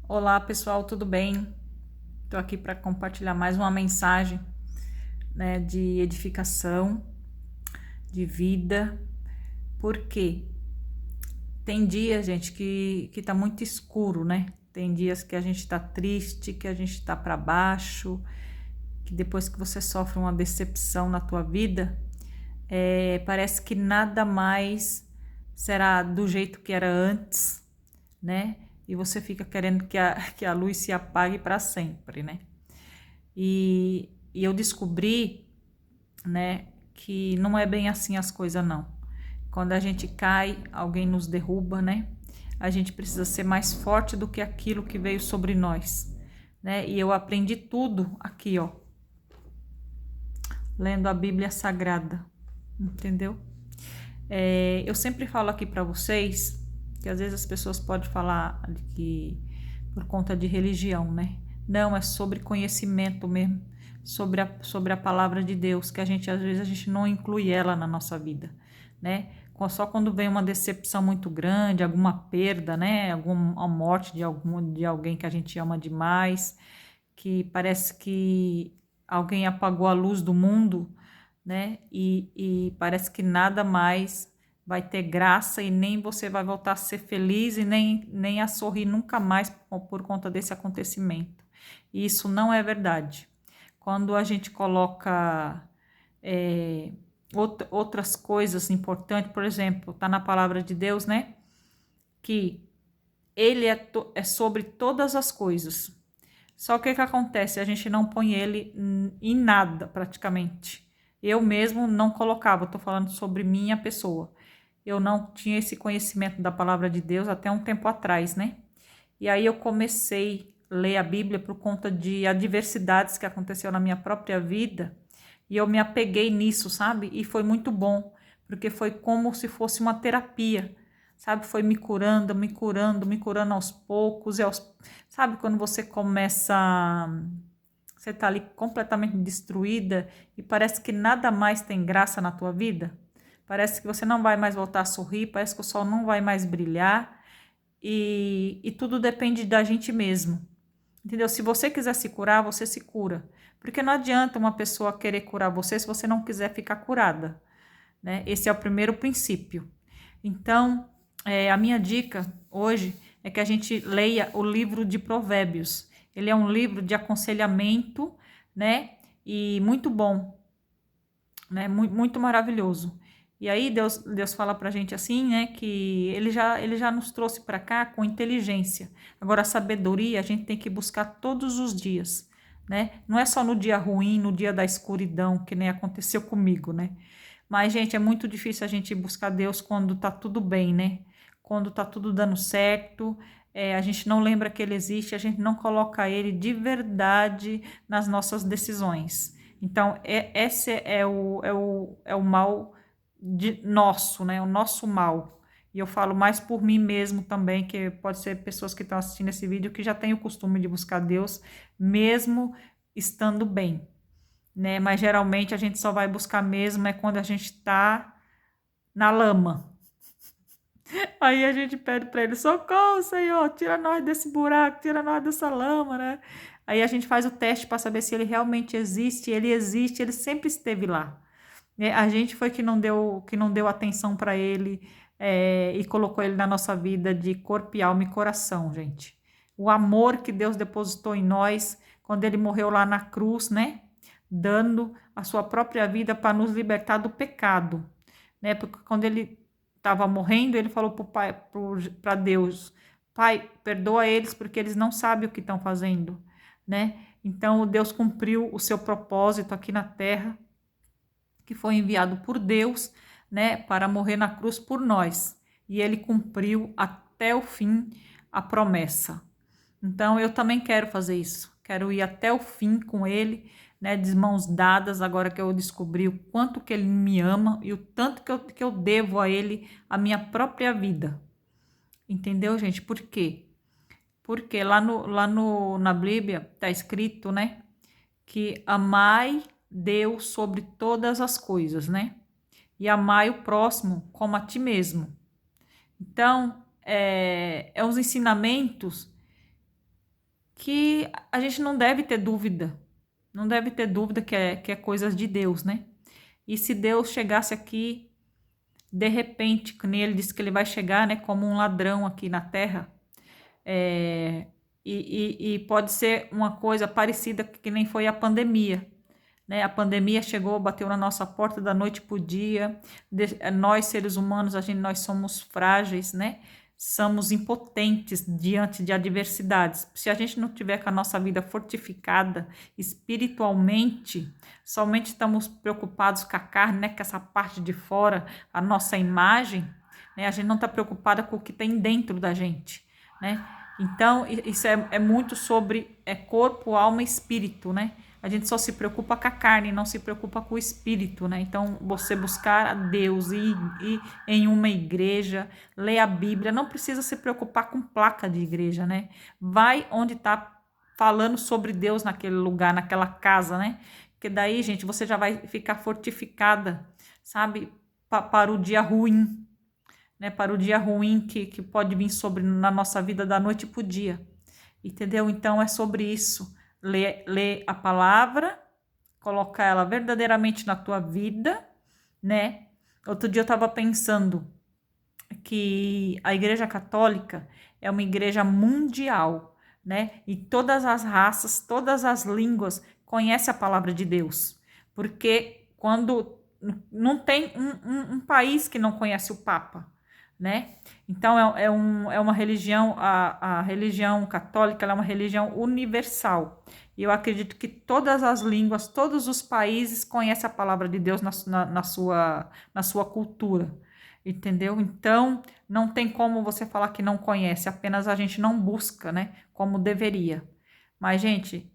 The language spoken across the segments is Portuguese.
Olá pessoal, tudo bem? Estou aqui para compartilhar mais uma mensagem, né, de edificação, de vida. Porque tem dias, gente, que tá muito escuro, né? Tem dias que a gente tá triste, que a gente tá para baixo, que depois que você sofre uma decepção na tua vida, parece que nada mais será do jeito que era antes, né? E você fica querendo que a luz se apague para sempre, né? E eu descobri, né, que não é bem assim as coisas, não. Quando a gente cai, alguém nos derruba, né? A gente precisa ser mais forte do que aquilo que veio sobre nós, né? E eu aprendi tudo aqui, ó, lendo a Bíblia Sagrada, entendeu? Eu sempre falo aqui para vocês que às vezes as pessoas podem falar que por conta de religião, né? Não, é sobre conhecimento mesmo, sobre a palavra de Deus, que às vezes a gente não inclui ela na nossa vida, né? Só quando vem uma decepção muito grande, alguma perda, né? Alguma morte de alguém que a gente ama demais, que parece que alguém apagou a luz do mundo, né? E parece que nada mais vai ter graça e nem você vai voltar a ser feliz e nem a sorrir nunca mais por conta desse acontecimento. E isso não é verdade. Quando a gente coloca é, outras coisas importantes, por exemplo, está na palavra de Deus, né? Que ele é sobre todas as coisas. Só que o que acontece? A gente não põe ele em nada, praticamente. Eu mesmo não colocava, estou falando sobre minha pessoa. Eu não tinha esse conhecimento da palavra de Deus até um tempo atrás, né? E aí eu comecei a ler a Bíblia por conta de adversidades que aconteceu na minha própria vida. E eu me apeguei nisso, sabe? E foi muito bom, porque foi como se fosse uma terapia, sabe? Foi me curando, me curando, me curando aos poucos. Sabe quando você começa, você tá ali completamente destruída e parece que nada mais tem graça na tua vida? Parece que você não vai mais voltar a sorrir, parece que o sol não vai mais brilhar e tudo depende da gente mesmo. Entendeu? Se você quiser se curar, você se cura. Porque não adianta uma pessoa querer curar você se você não quiser ficar curada, né? Esse é o primeiro princípio. Então, a minha dica hoje é que a gente leia o livro de Provérbios. Ele é um livro de aconselhamento, né? E muito bom, né? Muito maravilhoso. E aí Deus fala pra gente assim, né, que ele já nos trouxe para cá com inteligência. Agora a sabedoria a gente tem que buscar todos os dias, né? Não é só no dia ruim, no dia da escuridão, que nem aconteceu comigo, né? Mas, gente, é muito difícil a gente buscar Deus quando tá tudo bem, né? Quando tá tudo dando certo, a gente não lembra que ele existe, a gente não coloca ele de verdade nas nossas decisões. Então, esse é o mal nosso, né? O nosso mal. E eu falo mais por mim mesmo também, que pode ser pessoas que estão assistindo esse vídeo que já têm o costume de buscar Deus, mesmo estando bem, né? Mas geralmente a gente só vai buscar mesmo quando a gente está na lama. Aí a gente pede para ele: socorro, Senhor, tira nós desse buraco, tira nós dessa lama, né? Aí a gente faz o teste para saber se ele realmente existe, ele sempre esteve lá. A gente foi que não deu atenção para ele, e colocou ele na nossa vida de corpo e alma e coração, gente. O amor que Deus depositou em nós quando ele morreu lá na cruz, né? Dando a sua própria vida para nos libertar do pecado, né? Porque quando ele estava morrendo, ele falou para Deus: Pai, perdoa eles porque eles não sabem o que estão fazendo, né? Então Deus cumpriu o seu propósito aqui na terra, que foi enviado por Deus, né, para morrer na cruz por nós. E ele cumpriu até o fim a promessa. Então eu também quero fazer isso. Quero ir até o fim com ele, né, de mãos dadas, agora que eu descobri o quanto que ele me ama e o tanto que eu devo a ele a minha própria vida. Entendeu, gente? Por quê? Porque na Bíblia está escrito, né, que amai Deus sobre todas as coisas, né? E amai o próximo como a ti mesmo. Então, uns ensinamentos que a gente não deve ter dúvida. Não deve ter dúvida que é coisas de Deus, né? E se Deus chegasse aqui, de repente, que nem ele disse que ele vai chegar, né, como um ladrão aqui na terra, é, e pode ser uma coisa parecida que nem foi a pandemia, né? A pandemia chegou, bateu na nossa porta da noite para o dia. Nós, seres humanos, nós somos frágeis, né? Somos impotentes diante de adversidades. Se a gente não tiver com a nossa vida fortificada espiritualmente, somente estamos preocupados com a carne, né? Com essa parte de fora, a nossa imagem, né? A gente não está preocupada com o que tem dentro da gente, né? Então, isso é muito sobre corpo, alma e espírito, né? A gente só se preocupa com a carne, não se preocupa com o espírito, né? Então, você buscar a Deus e ir em uma igreja, ler a Bíblia, não precisa se preocupar com placa de igreja, né? Vai onde está falando sobre Deus naquele lugar, naquela casa, né? Porque daí, gente, você já vai ficar fortificada, sabe? Para o dia ruim, né? Para o dia ruim que pode vir sobre na nossa vida da noite para o dia, entendeu? Então, é sobre isso. Ler a palavra, colocar ela verdadeiramente na tua vida, né? Outro dia eu estava pensando que a Igreja Católica é uma igreja mundial, né? E todas as raças, todas as línguas conhecem a palavra de Deus. Porque quando não tem um país que não conhece o Papa, né? Então é uma religião, a religião católica ela é uma religião universal. E eu acredito que todas as línguas, todos os países conhecem a palavra de Deus na sua cultura, entendeu? Então não tem como você falar que não conhece, apenas a gente não busca, né? Como deveria. Mas, gente,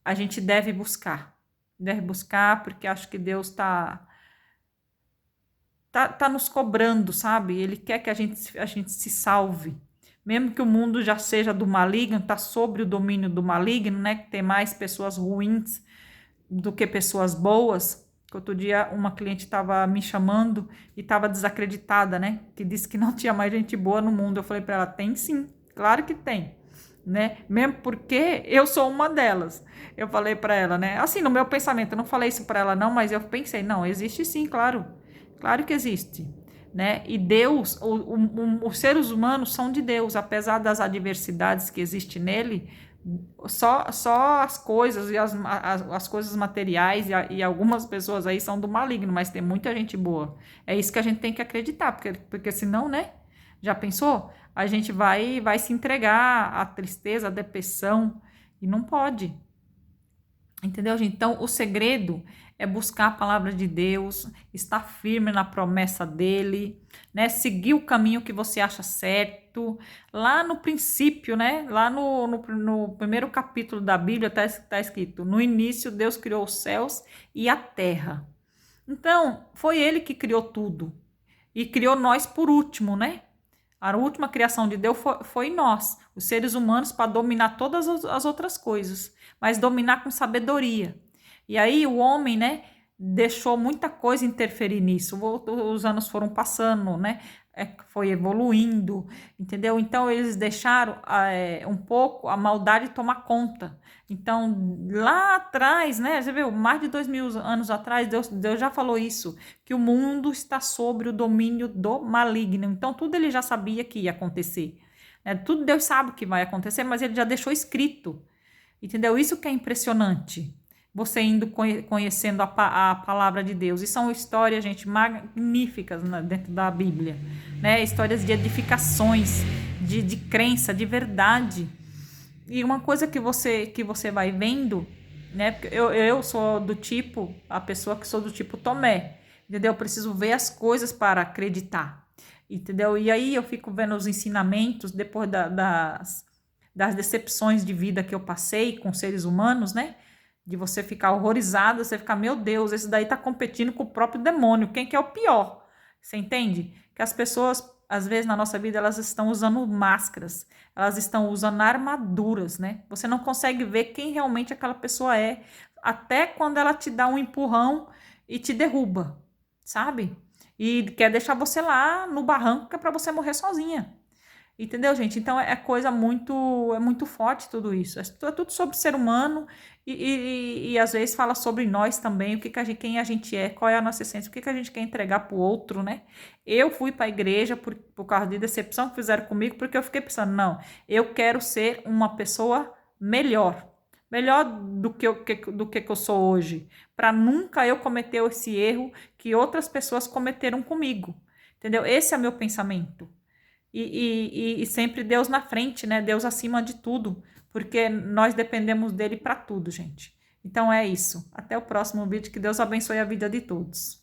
a gente deve buscar, porque acho que Deus tá nos cobrando, sabe? Ele quer que a gente se salve. Mesmo que o mundo já seja do maligno, tá sobre o domínio do maligno, né? Que tem mais pessoas ruins do que pessoas boas. Outro dia uma cliente estava me chamando e estava desacreditada, né? Que disse que não tinha mais gente boa no mundo. Eu falei para ela, tem sim, claro que tem, né? Mesmo porque eu sou uma delas. Eu falei para ela, né? Assim, no meu pensamento, eu não falei isso para ela não, mas eu pensei, não, existe sim, claro. Claro que existe, né? E Deus, os seres humanos são de Deus, apesar das adversidades que existem nele, só as coisas e as coisas materiais e algumas pessoas aí são do maligno, mas tem muita gente boa. É isso que a gente tem que acreditar, porque senão, né? Já pensou? A gente vai se entregar à tristeza, à depressão, e não pode. Entendeu, gente? Então, o segredo é buscar a palavra de Deus, estar firme na promessa dele, né? Seguir o caminho que você acha certo. Lá no princípio, né? Lá no primeiro capítulo da Bíblia tá escrito: no início, Deus criou os céus e a terra. Então, foi ele que criou tudo. E criou nós por último, né? A última criação de Deus foi nós, os seres humanos, para dominar todas as outras coisas, mas dominar com sabedoria. E aí o homem, né, deixou muita coisa interferir nisso. Os anos foram passando, né? Foi evoluindo, entendeu? Então eles deixaram um pouco a maldade tomar conta. Então lá atrás, né? Você viu, mais de 2000 anos atrás, Deus já falou isso, que o mundo está sob o domínio do maligno. Então tudo ele já sabia que ia acontecer, né? Tudo Deus sabe que vai acontecer, mas ele já deixou escrito, entendeu? Isso que é impressionante. Você indo conhecendo a palavra de Deus. E são histórias, gente, magníficas dentro da Bíblia, né? Histórias de edificações, de crença, de verdade. E uma coisa que você vai vendo, né? Eu sou do tipo, a pessoa que sou do tipo Tomé, entendeu? Eu preciso ver as coisas para acreditar, entendeu? E aí eu fico vendo os ensinamentos depois das decepções de vida que eu passei com seres humanos, né? De você ficar horrorizado, você ficar, meu Deus, esse daí tá competindo com o próprio demônio, quem que é o pior? Você entende? Que as pessoas, às vezes, na nossa vida, elas estão usando máscaras, elas estão usando armaduras, né? Você não consegue ver quem realmente aquela pessoa é, até quando ela te dá um empurrão e te derruba, sabe? E quer deixar você lá no barranco, que é pra você morrer sozinha. Entendeu, gente? Então é coisa muito, é muito forte tudo isso. É tudo sobre ser humano e às vezes fala sobre nós também, o que, que a gente, quem a gente é, qual é a nossa essência, o que, que a gente quer entregar para o outro, né? Eu fui para a igreja por causa de decepção que fizeram comigo, porque eu fiquei pensando, não, eu quero ser uma pessoa melhor. Melhor do que eu sou hoje, para nunca eu cometer esse erro que outras pessoas cometeram comigo, entendeu? Esse é meu pensamento. E sempre Deus na frente, né? Deus acima de tudo, porque nós dependemos dele para tudo, gente. Então é isso. Até o próximo vídeo. Que Deus abençoe a vida de todos.